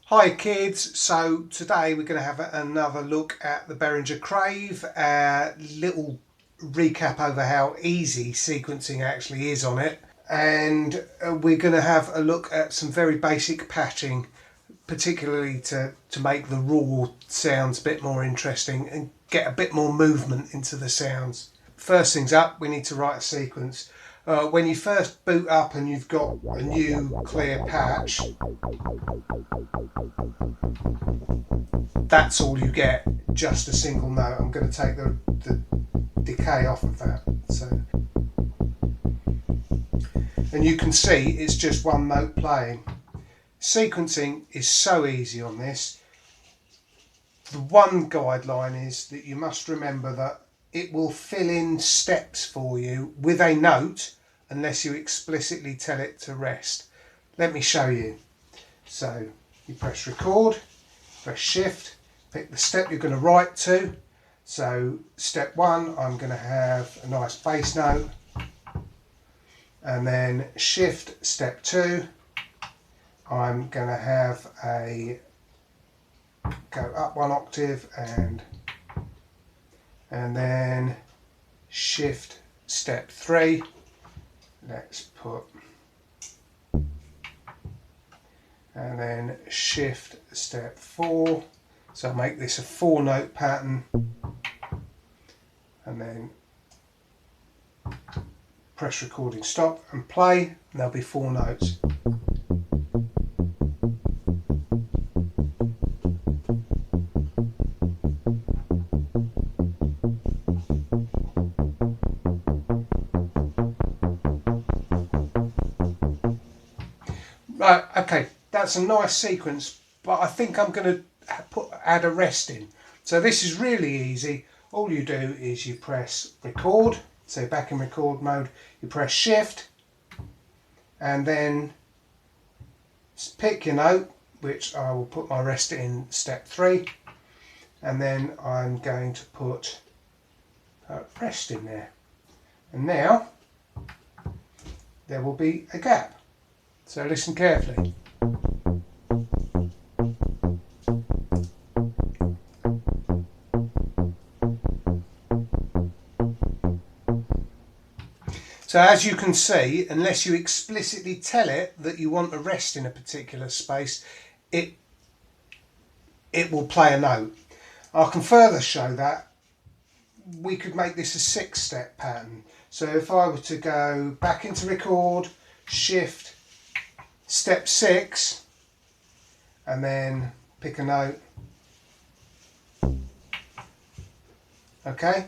Hi kids, so today we're going to have another look at the Behringer Crave, little recap over how easy sequencing actually is on it, and we're going to have a look at some very basic patching, particularly to make the raw sounds a bit more interesting and get a bit more movement into the sounds. First things up, we need to write a sequence. When you first boot up and you've got a new clear patch, that's all you get, just a single note. I'm going to take the decay off of that. And you can see it's just one note playing. Sequencing is so easy on this. The one guideline is that you must remember that it will fill in steps for you with a note unless you explicitly tell it to rest. Let me show you. So you press record, press shift, pick the step you're going to write to. So step 1, I'm going to have a nice bass note, and then shift step 2, I'm going to have a go up 1 octave, and then shift step 3, let's put, and then shift step 4, so make this a 4-note pattern, and then press recording stop and play, and there'll be 4 notes. Right, okay, that's a nice sequence, but I think I'm going to add a rest in. So this is really easy. All you do is you press record, so back in record mode, you press shift, and then pick your note, which I will put my rest in step 3, and then I'm going to put rest in there. And now there will be a gap. So listen carefully. So as you can see, unless you explicitly tell it that you want a rest in a particular space, it will play a note. I can further show that. We could make this a 6-step pattern. So if I were to go back into record, shift, step 6, and then pick a note. Okay,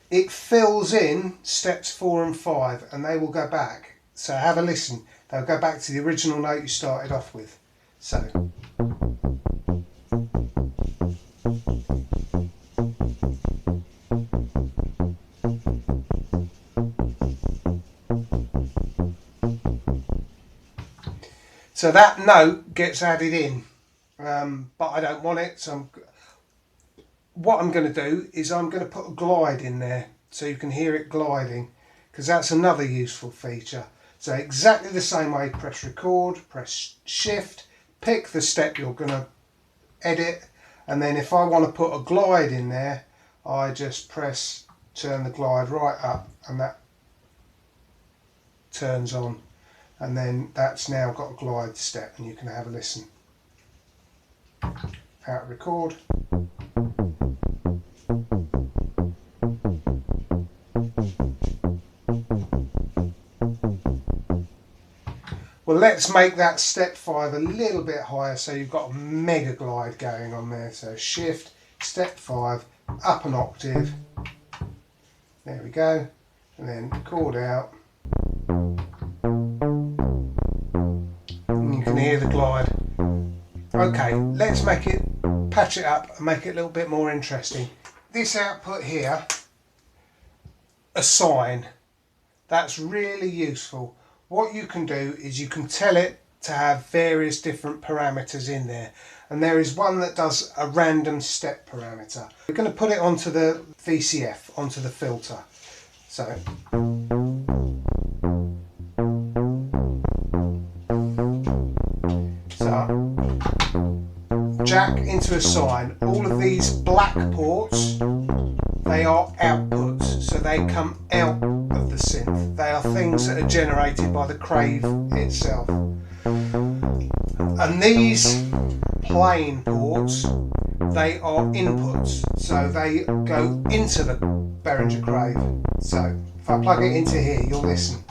it fills in steps 4 and 5, and they will go back. So have a listen. They'll go back to the original note you started off with. So that note gets added in, but I don't want it, so what I'm going to do is I'm going to put a glide in there so you can hear it gliding, because that's another useful feature. So exactly the same way, press record, press shift, pick the step you're going to edit, and then if I want to put a glide in there, I just turn the glide right up, and that turns on. And then that's now got a glide step, and you can have a listen. Out record. Well, let's make that step 5 a little bit higher, so you've got a mega glide going on there. So shift, step 5, up an octave. There we go. And then record out. You can hear the glide. Okay, let's patch it up and make it a little bit more interesting. This output here, a sine, that's really useful. What you can do is you can tell it to have various different parameters in there, and there is one that does a random step parameter. We're going to put it onto the VCF, onto the filter. So jack into a sine. All of these black ports, they are outputs, so they come out of the synth. They are things that are generated by the Crave itself. And these plain ports, they are inputs, so they go into the Behringer Crave. So if I plug it into here, you'll listen.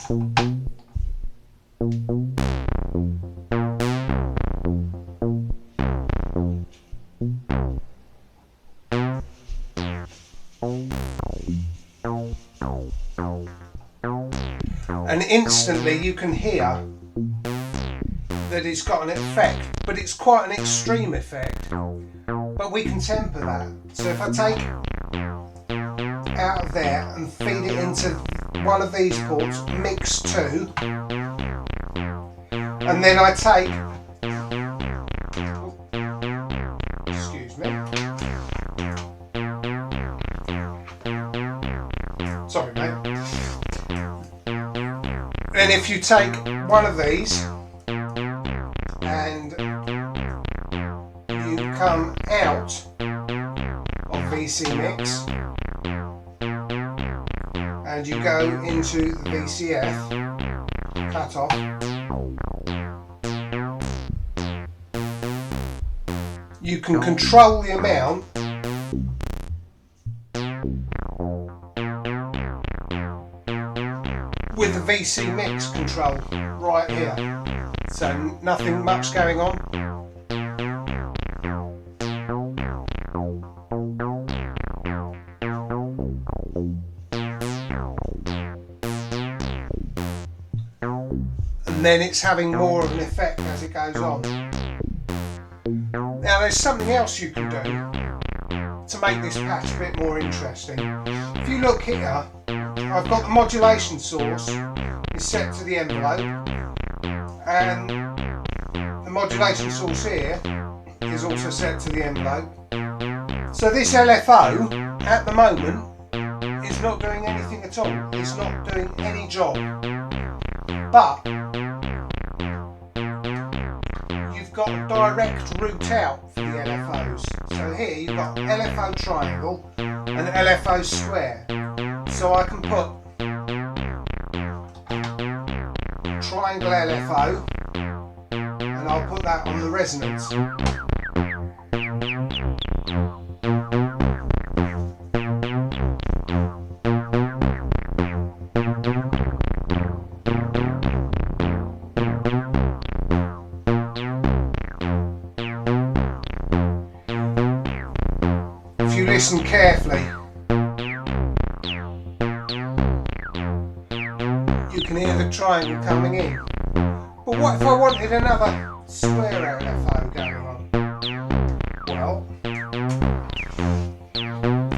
And instantly you can hear that it's got an effect, but it's quite an extreme effect. But we can temper that. So if I take out of there and feed it into one of these ports, mix 2, and then I take, excuse me, sorry mate. Then if you take one of these and you come out of VC mix and you go into the VCF cut off, you can control the amount with the VC mix control right here. So nothing much going on. And then it's having more of an effect as it goes on. Now there's something else you can do to make this patch a bit more interesting. If you look here, I've got the modulation source is set to the envelope, and the modulation source here is also set to the envelope. So this LFO at the moment is not doing anything at all. It's not doing any job. But you've got a direct route out for the LFOs. So here you've got LFO triangle and LFO square. So I can put triangle LFO and I'll put that on the resonance. If you listen carefully, you can hear the triangle coming in. But what if I wanted another square LFO going on? Well,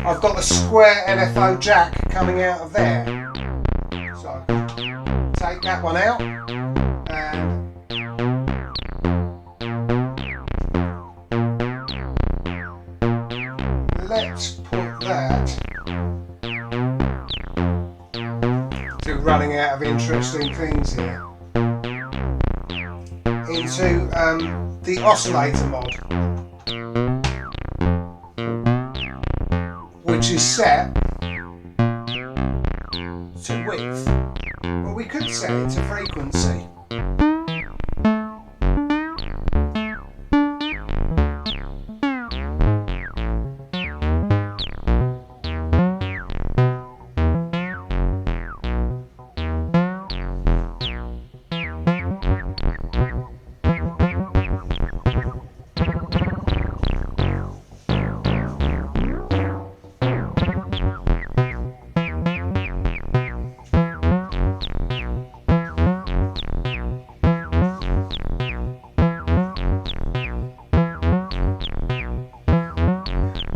I've got the square LFO jack coming out of there. So I can take that one out and let's put that, still running out of interesting things here, into the oscillator mod, which is set to width. Well, we could set it to frequency.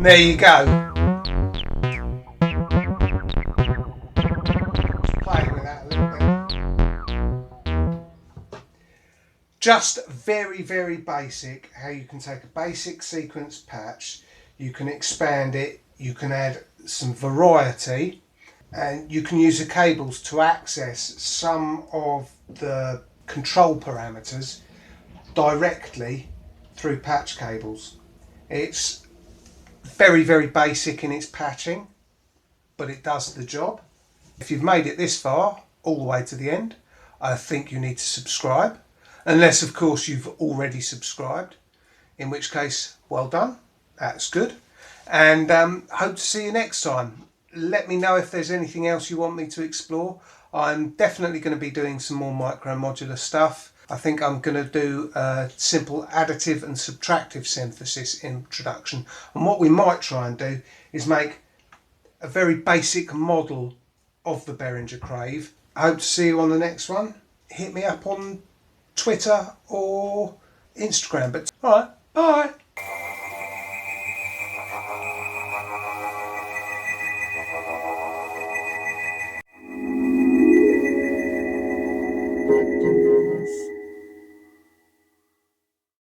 There you go. Just playing with that a little bit. Just very, very basic how you can take a basic sequence patch, you can expand it, you can add some variety, and you can use the cables to access some of the control parameters directly through patch cables. It's very, very basic in its patching, but it does the job. If you've made it this far, all the way to the end, I think you need to subscribe. Unless, of course, you've already subscribed, in which case, well done. That's good. And hope to see you next time. Let me know if there's anything else you want me to explore. I'm definitely going to be doing some more micro modular stuff. I think I'm going to do a simple additive and subtractive synthesis introduction. And what we might try and do is make a very basic model of the Behringer Crave. I hope to see you on the next one. Hit me up on Twitter or Instagram. But alright, bye.